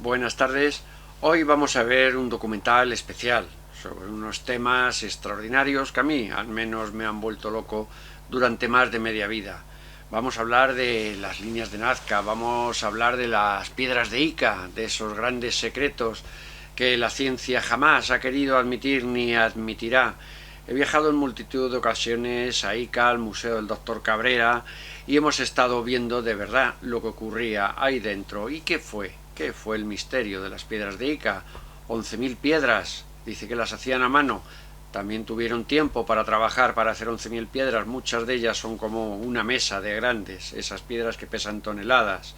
Buenas tardes. Hoy vamos a ver un documental especial sobre unos temas extraordinarios que a mí al menos me han vuelto loco durante más de media vida. Vamos a hablar de las líneas de Nazca, vamos a hablar de las piedras de Ica, de esos grandes secretos que la ciencia jamás ha querido admitir ni admitirá. He viajado en multitud de ocasiones a Ica, al Museo del Doctor Cabrera, y hemos estado viendo de verdad lo que ocurría ahí dentro. ¿Y qué fue? ¿Qué fue el misterio de las piedras de Ica? 11.000 piedras, dice que las hacían a mano. También tuvieron tiempo para trabajar para hacer 11.000 piedras, muchas de ellas son como una mesa de grandes, esas piedras que pesan toneladas.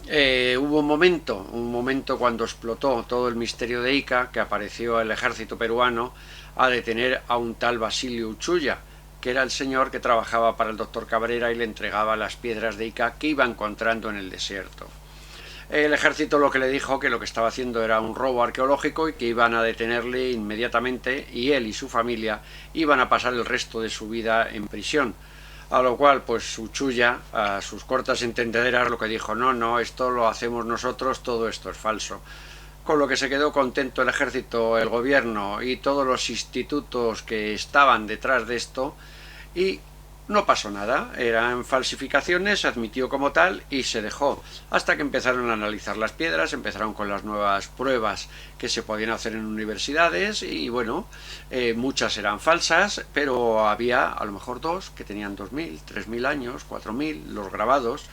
Hubo un momento cuando explotó todo el misterio de Ica, que apareció el ejército peruano a detener a un tal Basilio Uchuya, que era el señor que trabajaba para el doctor Cabrera y le entregaba las piedras de Ica que iba encontrando en el desierto. El ejército lo que le dijo que lo que estaba haciendo era un robo arqueológico y que iban a detenerle inmediatamente, y él y su familia iban a pasar el resto de su vida en prisión. A lo cual, pues Uchuya, a sus cortas entendederas, lo que dijo: no, esto lo hacemos nosotros, todo esto es falso. Con lo que se quedó contento el ejército, el gobierno y todos los institutos que estaban detrás de esto, y no pasó nada, eran falsificaciones, se admitió como tal y se dejó, hasta que empezaron a analizar las piedras, empezaron con las nuevas pruebas que se podían hacer en universidades y bueno, muchas eran falsas, pero había a lo mejor dos que tenían 2.000, 3.000 años, 4.000, los grabados,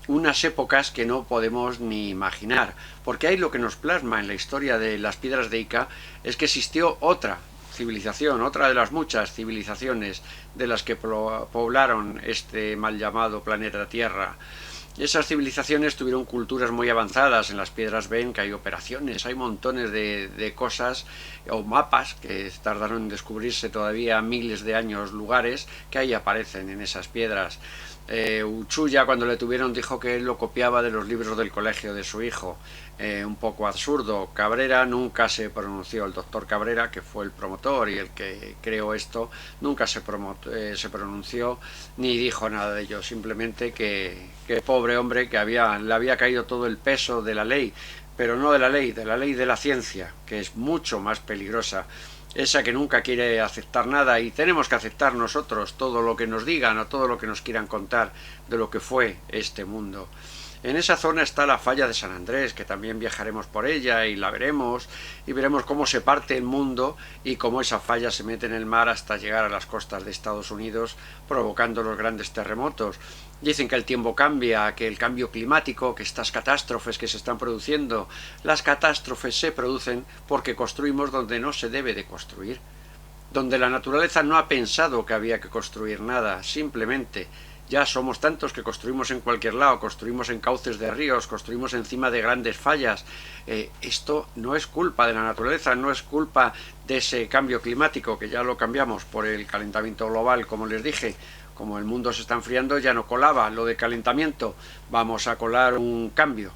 unas épocas que no podemos ni imaginar, porque ahí lo que nos plasma en la historia de las piedras de Ica es que existió otra civilización, otra de las muchas civilizaciones de las que poblaron este mal llamado planeta Tierra. Esas civilizaciones tuvieron culturas muy avanzadas. En las piedras ven que hay operaciones, hay montones de cosas o mapas que tardaron en descubrirse todavía miles de años, lugares que ahí aparecen en esas piedras. Uchuya, cuando le tuvieron, dijo que él lo copiaba de los libros del colegio de su hijo. Un poco absurdo. Cabrera nunca se pronunció, el doctor Cabrera, que fue el promotor y el que creó esto, nunca se pronunció ni dijo nada de ello, simplemente que pobre hombre, que le había caído todo el peso de la ley, pero no de la ley de la ciencia, que es mucho más peligrosa, esa que nunca quiere aceptar nada, y tenemos que aceptar nosotros todo lo que nos digan o todo lo que nos quieran contar de lo que fue este mundo. En esa zona está la falla de San Andrés, que también viajaremos por ella y la veremos, y veremos cómo se parte el mundo y cómo esa falla se mete en el mar hasta llegar a las costas de Estados Unidos, provocando los grandes terremotos. Dicen que el tiempo cambia, que el cambio climático, que estas catástrofes que se están produciendo, las catástrofes se producen porque construimos donde no se debe de construir, donde la naturaleza no ha pensado que había que construir nada, simplemente ya somos tantos que construimos en cualquier lado, construimos en cauces de ríos, construimos encima de grandes fallas. Esto no es culpa de la naturaleza, no es culpa de ese cambio climático, que ya lo cambiamos por el calentamiento global, como les dije. Como el mundo se está enfriando, ya no colaba lo de calentamiento, vamos a colar un cambio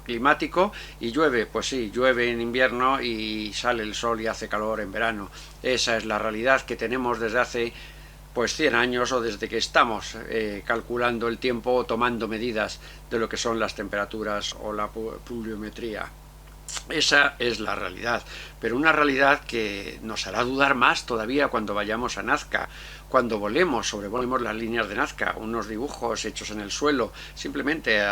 climático, y llueve, pues sí, llueve en invierno y sale el sol y hace calor en verano. Esa es la realidad que tenemos desde hace pues 100 años, o desde que estamos calculando el tiempo o tomando medidas de lo que son las temperaturas o la pluviometría. Esa es la realidad, pero una realidad que nos hará dudar más todavía cuando vayamos a Nazca, cuando sobrevolemos las líneas de Nazca, unos dibujos hechos en el suelo, simplemente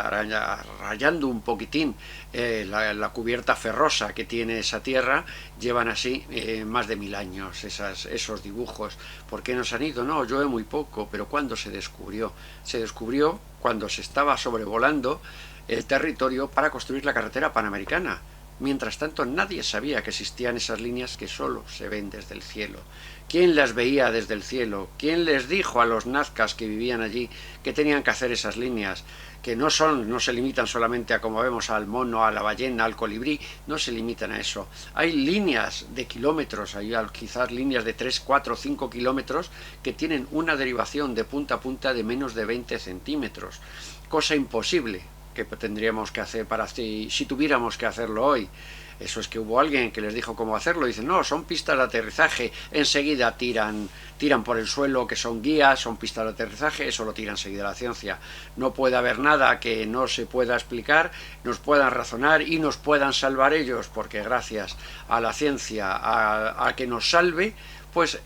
rayando un poquitín la cubierta ferrosa que tiene esa tierra, llevan así más de 1000 años esos dibujos. ¿Por qué nos han ido? No, llueve muy poco, pero ¿cuándo se descubrió? Se descubrió cuando se estaba sobrevolando el territorio para construir la carretera panamericana. Mientras tanto, nadie sabía que existían esas líneas que solo se ven desde el cielo. ¿Quién las veía desde el cielo? ¿Quién les dijo a los nazcas que vivían allí que tenían que hacer esas líneas? Que no se limitan solamente a, como vemos, al mono, a la ballena, al colibrí, no se limitan a eso. Hay líneas de kilómetros, hay quizás líneas de 3, 4, 5 kilómetros que tienen una derivación de punta a punta de menos de 20 centímetros. Cosa imposible que tendríamos que hacer si tuviéramos que hacerlo hoy. Eso es que hubo alguien que les dijo cómo hacerlo. Dicen, no, son pistas de aterrizaje. Enseguida tiran por el suelo, que son guías, son pistas de aterrizaje. Eso lo tira enseguida la ciencia. No puede haber nada que no se pueda explicar, nos puedan razonar y nos puedan salvar ellos, porque gracias a la ciencia, a que nos salve, pues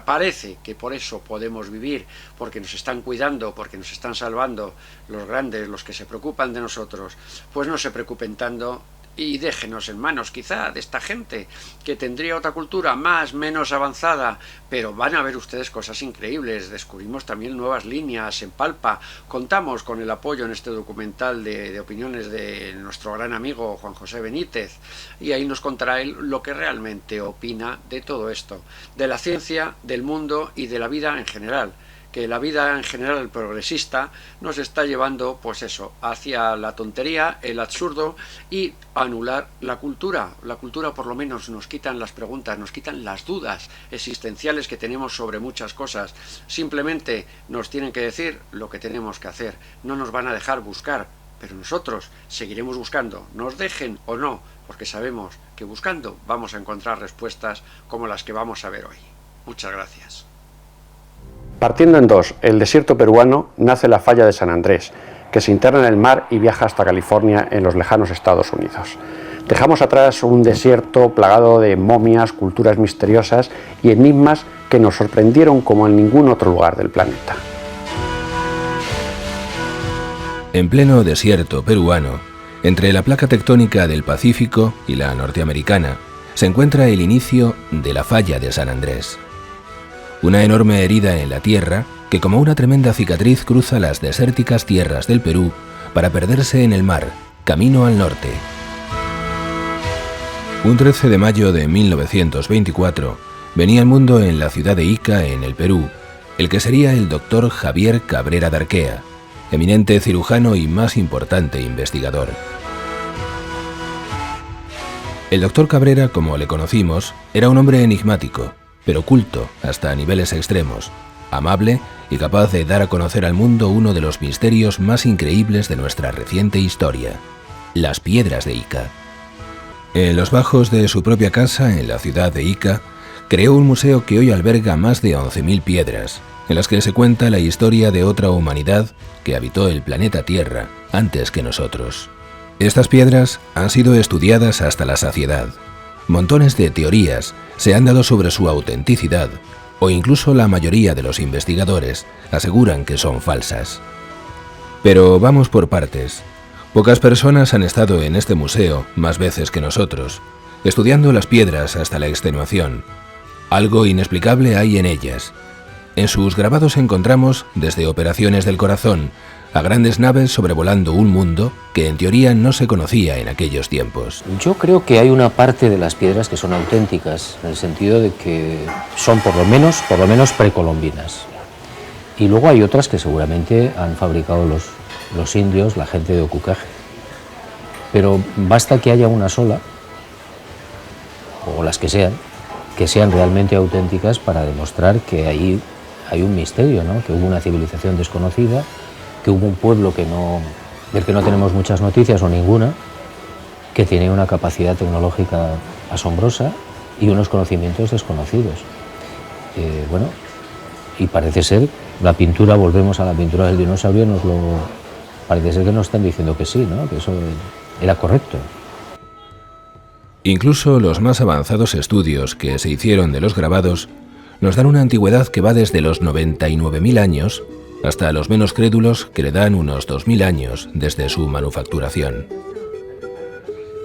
parece que por eso podemos vivir, porque nos están cuidando, porque nos están salvando los grandes, los que se preocupan de nosotros. Pues no se preocupen tanto y déjenos en manos quizá de esta gente que tendría otra cultura menos avanzada, pero van a ver ustedes cosas increíbles. Descubrimos también nuevas líneas en Palpa. Contamos con el apoyo en este documental de opiniones de nuestro gran amigo Juan José Benítez, y ahí nos contará él lo que realmente opina de todo esto, de la ciencia, del mundo y de la vida en general. Que la vida en general progresista nos está llevando, pues eso, hacia la tontería, el absurdo y anular la cultura. La cultura por lo menos nos quitan las preguntas, nos quitan las dudas existenciales que tenemos sobre muchas cosas. Simplemente nos tienen que decir lo que tenemos que hacer. No nos van a dejar buscar, pero nosotros seguiremos buscando, nos dejen o no, porque sabemos que buscando vamos a encontrar respuestas como las que vamos a ver hoy. Muchas gracias. Partiendo en dos, el desierto peruano, nace la falla de San Andrés, que se interna en el mar y viaja hasta California en los lejanos Estados Unidos. Dejamos atrás un desierto plagado de momias, culturas misteriosas y enigmas que nos sorprendieron como en ningún otro lugar del planeta. En pleno desierto peruano, entre la placa tectónica del Pacífico y la norteamericana, se encuentra el inicio de la falla de San Andrés. Una enorme herida en la tierra que como una tremenda cicatriz cruza las desérticas tierras del Perú para perderse en el mar, camino al norte. Un 13 de mayo de 1924 venía al mundo en la ciudad de Ica, en el Perú, el que sería el doctor Javier Cabrera Darquea, eminente cirujano y más importante investigador. El doctor Cabrera, como le conocimos, era un hombre enigmático, pero culto hasta niveles extremos, amable y capaz de dar a conocer al mundo uno de los misterios más increíbles de nuestra reciente historia, las piedras de Ica. En los bajos de su propia casa, en la ciudad de Ica, creó un museo que hoy alberga más de 11.000 piedras, en las que se cuenta la historia de otra humanidad que habitó el planeta Tierra antes que nosotros. Estas piedras han sido estudiadas hasta la saciedad. Montones de teorías se han dado sobre su autenticidad, o incluso la mayoría de los investigadores aseguran que son falsas. Pero vamos por partes. Pocas personas han estado en este museo más veces que nosotros, estudiando las piedras hasta la extenuación. Algo inexplicable hay en ellas. En sus grabados encontramos desde operaciones del corazón a grandes naves sobrevolando un mundo que en teoría no se conocía en aquellos tiempos. Yo creo que hay una parte de las piedras que son auténticas, en el sentido de que son por lo menos precolombinas. Y luego hay otras que seguramente han fabricado los indios, la gente de Ocucaje. Pero basta que haya una sola, o las que sean realmente auténticas para demostrar que ahí hay un misterio, ¿no? Que hubo una civilización desconocida, que hubo un pueblo del que no tenemos muchas noticias o ninguna, que tiene una capacidad tecnológica asombrosa y unos conocimientos desconocidos. Y parece ser, volvemos a la pintura del dinosaurio, parece ser que nos están diciendo que sí, ¿no? Que eso era correcto. Incluso los más avanzados estudios que se hicieron de los grabados nos dan una antigüedad que va desde los 99.000 años hasta los menos crédulos, que le dan unos 2.000 años desde su manufacturación.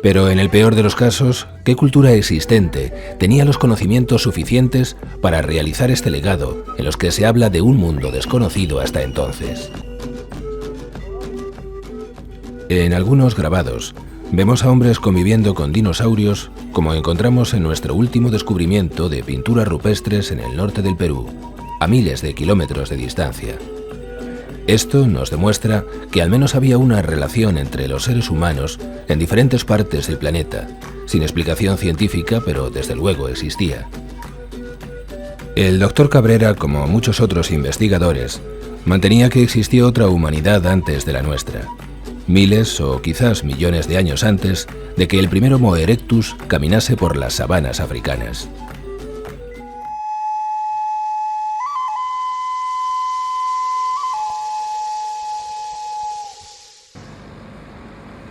Pero en el peor de los casos, ¿qué cultura existente tenía los conocimientos suficientes para realizar este legado en los que se habla de un mundo desconocido hasta entonces? En algunos grabados vemos a hombres conviviendo con dinosaurios, como encontramos en nuestro último descubrimiento de pinturas rupestres en el norte del Perú, a miles de kilómetros de distancia. Esto nos demuestra que al menos había una relación entre los seres humanos en diferentes partes del planeta, sin explicación científica, pero desde luego existía. El doctor Cabrera, como muchos otros investigadores, mantenía que existió otra humanidad antes de la nuestra. miles o quizás millones de años antes de que el primer Homo erectus caminase por las sabanas africanas.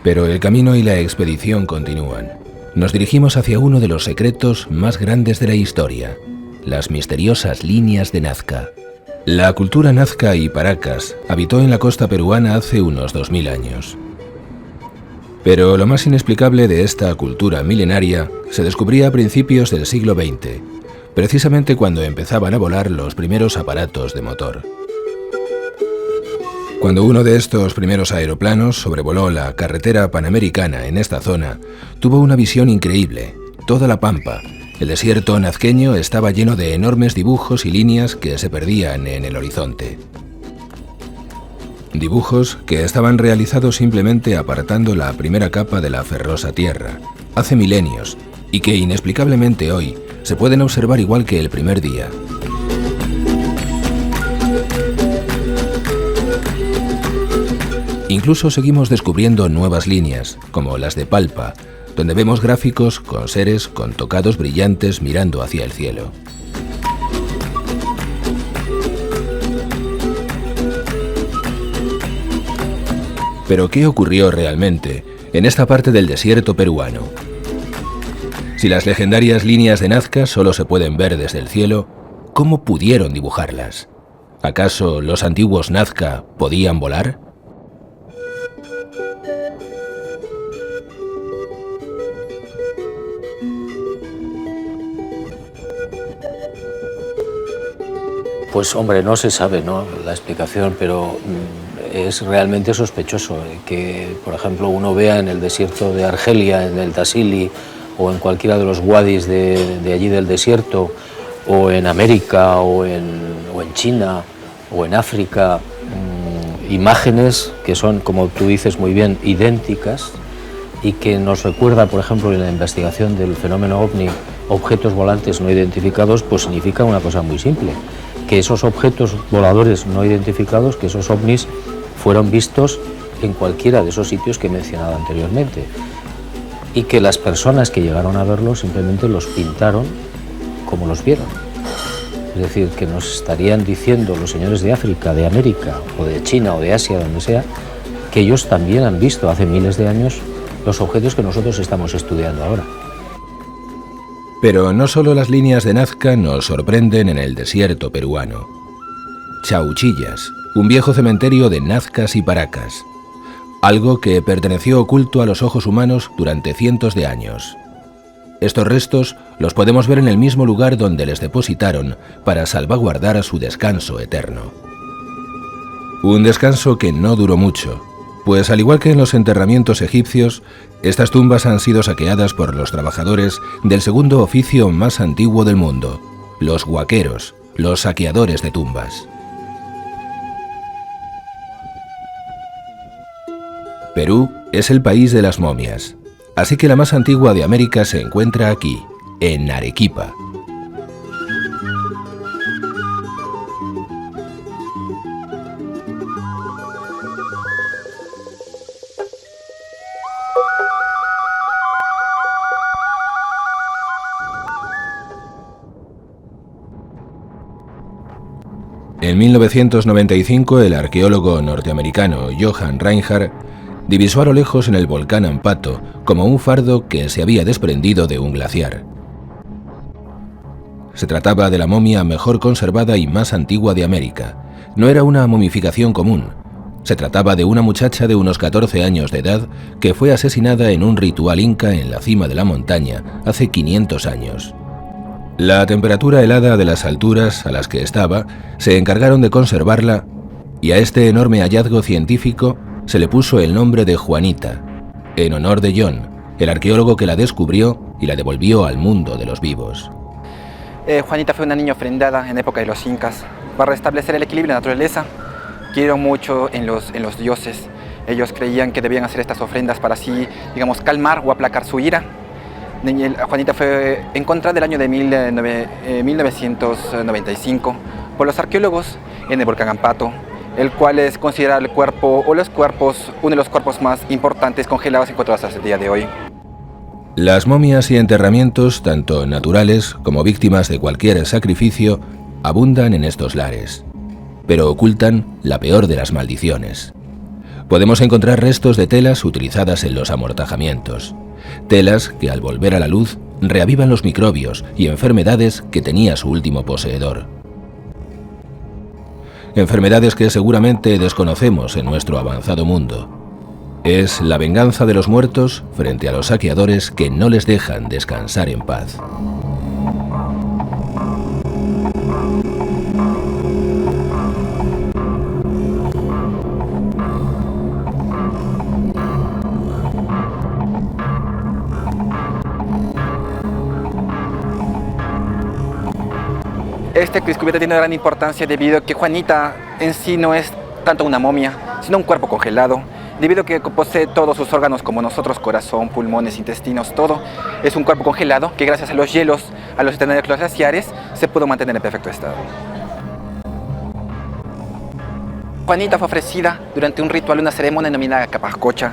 Pero el camino y la expedición continúan. Nos dirigimos hacia uno de los secretos más grandes de la historia, las misteriosas líneas de Nazca. La cultura nazca y paracas habitó en la costa peruana hace unos 2000 años. Pero lo más inexplicable de esta cultura milenaria se descubría a principios del siglo XX, precisamente cuando empezaban a volar los primeros aparatos de motor. Cuando uno de estos primeros aeroplanos sobrevoló la carretera panamericana en esta zona, tuvo una visión increíble. Toda la pampa, el desierto nazqueño, estaba lleno de enormes dibujos y líneas que se perdían en el horizonte. Dibujos que estaban realizados simplemente apartando la primera capa de la ferrosa tierra, hace milenios, y que inexplicablemente hoy se pueden observar igual que el primer día. Incluso seguimos descubriendo nuevas líneas, como las de Palpa, donde vemos gráficos con seres con tocados brillantes mirando hacia el cielo. Pero ¿qué ocurrió realmente en esta parte del desierto peruano? Si las legendarias líneas de Nazca solo se pueden ver desde el cielo, ¿cómo pudieron dibujarlas? ¿Acaso los antiguos Nazca podían volar? Pues hombre, no se sabe, ¿no?, la explicación, pero es realmente sospechoso que, por ejemplo, uno vea en el desierto de Argelia, en el Tassili, o en cualquiera de los wadis de allí del desierto, o en América, o en China, o en África, imágenes que son, como tú dices muy bien, idénticas, y que nos recuerda, por ejemplo, en la investigación del fenómeno OVNI, objetos volantes no identificados, pues significa una cosa muy simple: que esos objetos voladores no identificados, que esos ovnis, fueron vistos en cualquiera de esos sitios que he mencionado anteriormente, y que las personas que llegaron a verlos simplemente los pintaron como los vieron. Es decir, que nos estarían diciendo los señores de África, de América, o de China, o de Asia, donde sea, que ellos también han visto hace miles de años los objetos que nosotros estamos estudiando ahora. Pero no solo las líneas de Nazca nos sorprenden en el desierto peruano. Chauchillas, un viejo cementerio de nazcas y paracas, algo que perteneció oculto a los ojos humanos durante cientos de años. Estos restos los podemos ver en el mismo lugar donde les depositaron para salvaguardar a su descanso eterno. Un descanso que no duró mucho, pues al igual que en los enterramientos egipcios, estas tumbas han sido saqueadas por los trabajadores del segundo oficio más antiguo del mundo, los huaqueros, los saqueadores de tumbas. Perú es el país de las momias, así que la más antigua de América se encuentra aquí, en Arequipa. En 1995, el arqueólogo norteamericano Johann Reinhardt divisó a lo lejos en el volcán Ampato como un fardo que se había desprendido de un glaciar. Se trataba de la momia mejor conservada y más antigua de América. No era una momificación común. Se trataba de una muchacha de unos 14 años de edad que fue asesinada en un ritual inca en la cima de la montaña hace 500 años. La temperatura helada de las alturas a las que estaba se encargaron de conservarla, y a este enorme hallazgo científico se le puso el nombre de Juanita, en honor de John, el arqueólogo que la descubrió y la devolvió al mundo de los vivos. Juanita fue una niña ofrendada en época de los incas para restablecer el equilibrio de la naturaleza. Creyeron mucho en los dioses. Ellos creían que debían hacer estas ofrendas para así, digamos, calmar o aplacar su ira. Juanita fue encontrada el año de 1995 por los arqueólogos en el volcán Ampato, el cual es considerado el cuerpo o los cuerpos, uno de los cuerpos más importantes congelados encontrados hasta el día de hoy. Las momias y enterramientos, tanto naturales como víctimas de cualquier sacrificio, abundan en estos lares, pero ocultan la peor de las maldiciones. Podemos encontrar restos de telas utilizadas en los amortajamientos, telas que al volver a la luz reavivan los microbios y enfermedades que tenía su último poseedor. Enfermedades que seguramente desconocemos en nuestro avanzado mundo. Es la venganza de los muertos frente a los saqueadores que no les dejan descansar en paz. Este descubrimiento tiene gran importancia debido a que Juanita en sí no es tanto una momia, sino un cuerpo congelado, debido a que posee todos sus órganos como nosotros, corazón, pulmones, intestinos, todo. Es un cuerpo congelado que gracias a los hielos, a los los glaciares, se pudo mantener en perfecto estado. Juanita fue ofrecida durante un ritual, una ceremonia denominada Capascocha,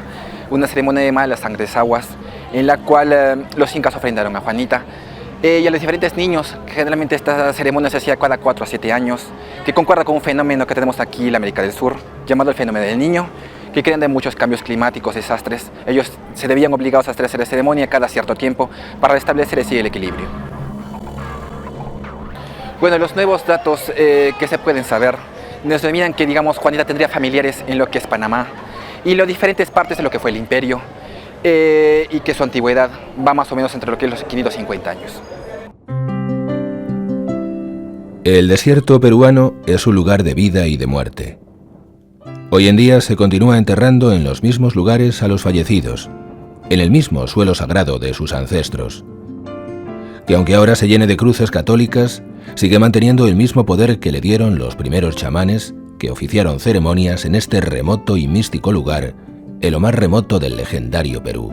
una ceremonia de las sangres aguas, en la cual los incas ofrendaron a Juanita. Y a los diferentes niños, generalmente esta ceremonia se hacía cada 4 a 7 años, que concuerda con un fenómeno que tenemos aquí en la América del Sur, llamado el fenómeno del niño, que crean de muchos cambios climáticos, desastres. Ellos se debían obligados a hacer la ceremonia cada cierto tiempo para restablecer así el equilibrio. Bueno, los nuevos datos que se pueden saber nos determinan que, digamos, Juanita tendría familiares en lo que es Panamá y las diferentes partes de lo que fue el imperio, y que su antigüedad va más o menos entre lo que es los 550 años. El desierto peruano es un lugar de vida y de muerte. Hoy en día se continúa enterrando en los mismos lugares a los fallecidos, en el mismo suelo sagrado de sus ancestros, que aunque ahora se llene de cruces católicas, sigue manteniendo el mismo poder que le dieron los primeros chamanes que oficiaron ceremonias en este remoto y místico lugar, en lo más remoto del legendario Perú.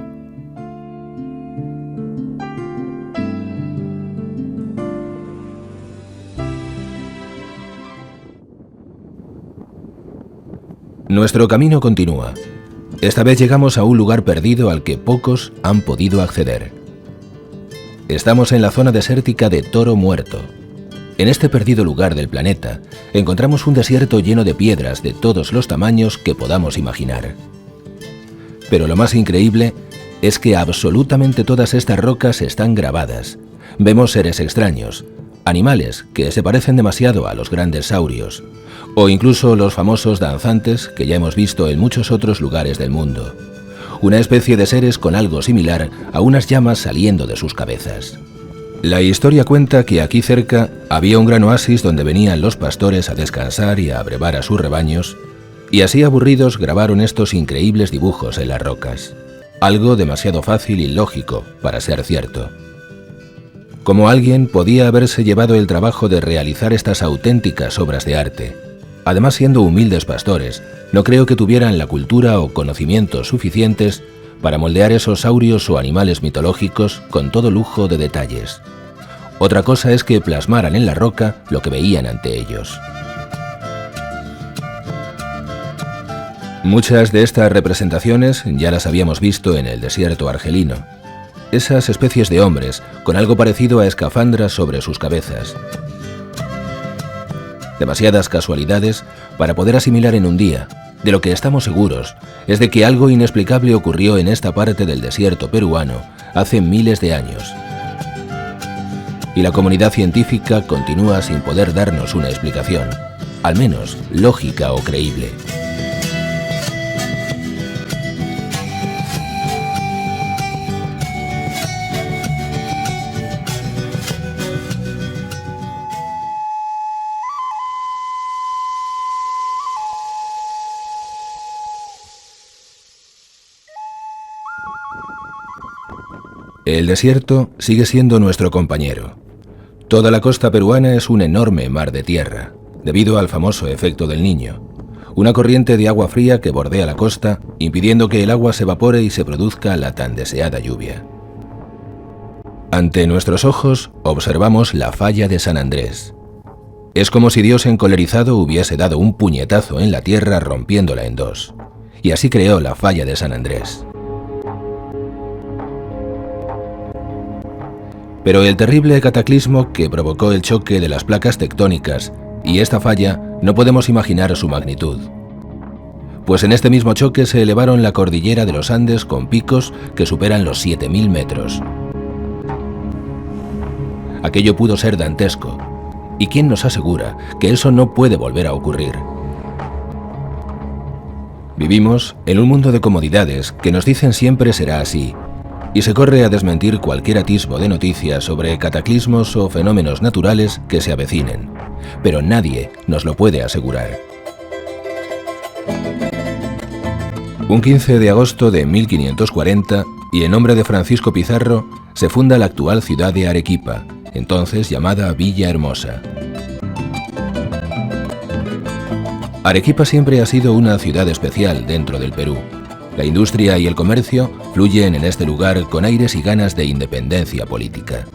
Nuestro camino continúa. Esta vez llegamos a un lugar perdido al que pocos han podido acceder. Estamos en la zona desértica de Toro Muerto. En este perdido lugar del planeta encontramos un desierto lleno de piedras de todos los tamaños que podamos imaginar. Pero lo más increíble es que absolutamente todas estas rocas están grabadas. Vemos seres extraños, animales que se parecen demasiado a los grandes saurios, o incluso los famosos danzantes que ya hemos visto en muchos otros lugares del mundo. Una especie de seres con algo similar a unas llamas saliendo de sus cabezas. La historia cuenta que aquí cerca había un gran oasis donde venían los pastores a descansar y a abrevar a sus rebaños, y así aburridos grabaron estos increíbles dibujos en las rocas. Algo demasiado fácil y lógico para ser cierto. ¿Cómo alguien podía haberse llevado el trabajo de realizar estas auténticas obras de arte? Además, siendo humildes pastores, no creo que tuvieran la cultura o conocimientos suficientes para moldear esos saurios o animales mitológicos con todo lujo de detalles. Otra cosa es que plasmaran en la roca lo que veían ante ellos. Muchas de estas representaciones ya las habíamos visto en el desierto argelino. Esas especies de hombres con algo parecido a escafandras sobre sus cabezas. Demasiadas casualidades para poder asimilar en un día. De lo que estamos seguros es de que algo inexplicable ocurrió en esta parte del desierto peruano hace miles de años. Y la comunidad científica continúa sin poder darnos una explicación, al menos lógica o creíble. El desierto sigue siendo nuestro compañero. Toda la costa peruana es un enorme mar de tierra, debido al famoso efecto del Niño, una corriente de agua fría que bordea la costa, impidiendo que el agua se evapore y se produzca la tan deseada lluvia. Ante nuestros ojos observamos la falla de San Andrés. Es como si Dios encolerizado hubiese dado un puñetazo en la tierra rompiéndola en dos. Y así creó la falla de San Andrés. Pero el terrible cataclismo que provocó el choque de las placas tectónicas y esta falla no podemos imaginar su magnitud. Pues en este mismo choque se elevaron la cordillera de los Andes con picos que superan los 7.000 metros. Aquello pudo ser dantesco. ¿Y quién nos asegura que eso no puede volver a ocurrir? Vivimos en un mundo de comodidades que nos dicen siempre será así, y se corre a desmentir cualquier atisbo de noticias sobre cataclismos o fenómenos naturales que se avecinen, pero nadie nos lo puede asegurar. Un 15 de agosto de 1540, y en nombre de Francisco Pizarro, se funda la actual ciudad de Arequipa, entonces llamada Villa Hermosa. Arequipa siempre ha sido una ciudad especial dentro del Perú. La industria y el comercio fluyen en este lugar con aires y ganas de independencia política.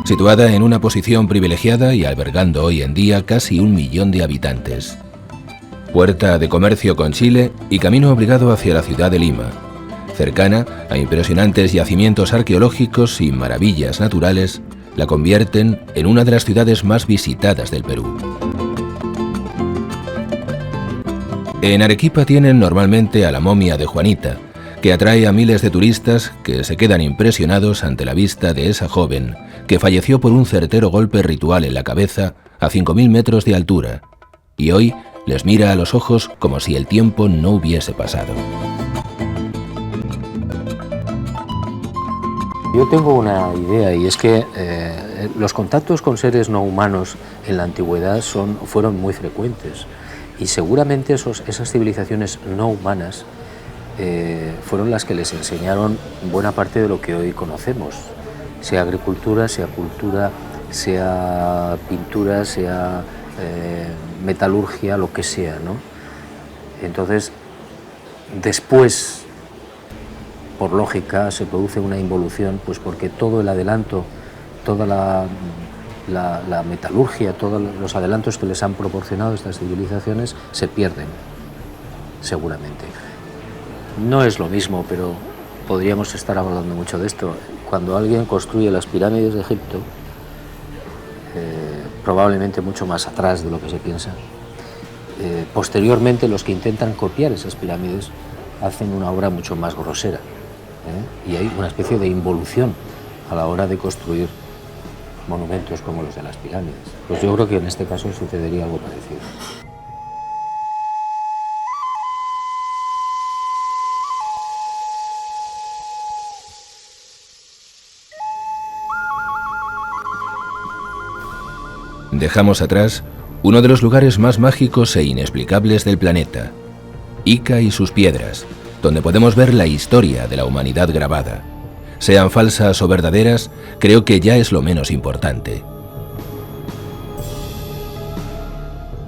Situada en una posición privilegiada y albergando hoy en día casi 1 millón de habitantes. Puerta de comercio con Chile y camino obligado hacia la ciudad de Lima. Cercana a impresionantes yacimientos arqueológicos y maravillas naturales, la convierten en una de las ciudades más visitadas del Perú. En Arequipa tienen normalmente a la momia de Juanita, que atrae a miles de turistas que se quedan impresionados ante la vista de esa joven que falleció por un certero golpe ritual en la cabeza a 5.000 metros de altura, y hoy les mira a los ojos como si el tiempo no hubiese pasado. Yo tengo una idea, y es que los contactos con seres no humanos en la antigüedad fueron muy frecuentes, y seguramente esas civilizaciones no humanas fueron las que les enseñaron buena parte de lo que hoy conocemos, sea agricultura, sea cultura, sea pintura, sea metalurgia, lo que sea, ¿no? Entonces, después, por lógica, se produce una involución, pues porque todo el adelanto, toda la metalurgia, todos los adelantos que les han proporcionado estas civilizaciones se pierden, seguramente. No es lo mismo, pero podríamos estar hablando mucho de esto. Cuando alguien construye las pirámides de Egipto, probablemente mucho más atrás de lo que se piensa, posteriormente los que intentan copiar esas pirámides hacen una obra mucho más grosera, y hay una especie de involución a la hora de construir monumentos como los de las pirámides. Pues yo creo que en este caso sucedería algo parecido. Dejamos atrás uno de los lugares más mágicos e inexplicables del planeta, Ica y sus piedras, donde podemos ver la historia de la humanidad grabada. Sean falsas o verdaderas, creo que ya es lo menos importante.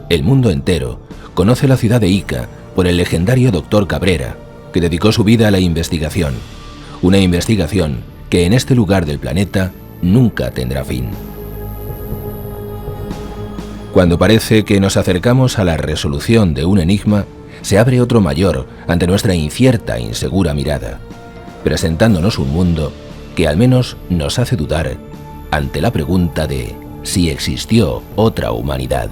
El mundo entero conoce la ciudad de Ica por el legendario Dr. Cabrera, que dedicó su vida a la investigación. Una investigación que en este lugar del planeta nunca tendrá fin. Cuando parece que nos acercamos a la resolución de un enigma, se abre otro mayor ante nuestra incierta e insegura mirada, presentándonos un mundo que al menos nos hace dudar ante la pregunta de si existió otra humanidad.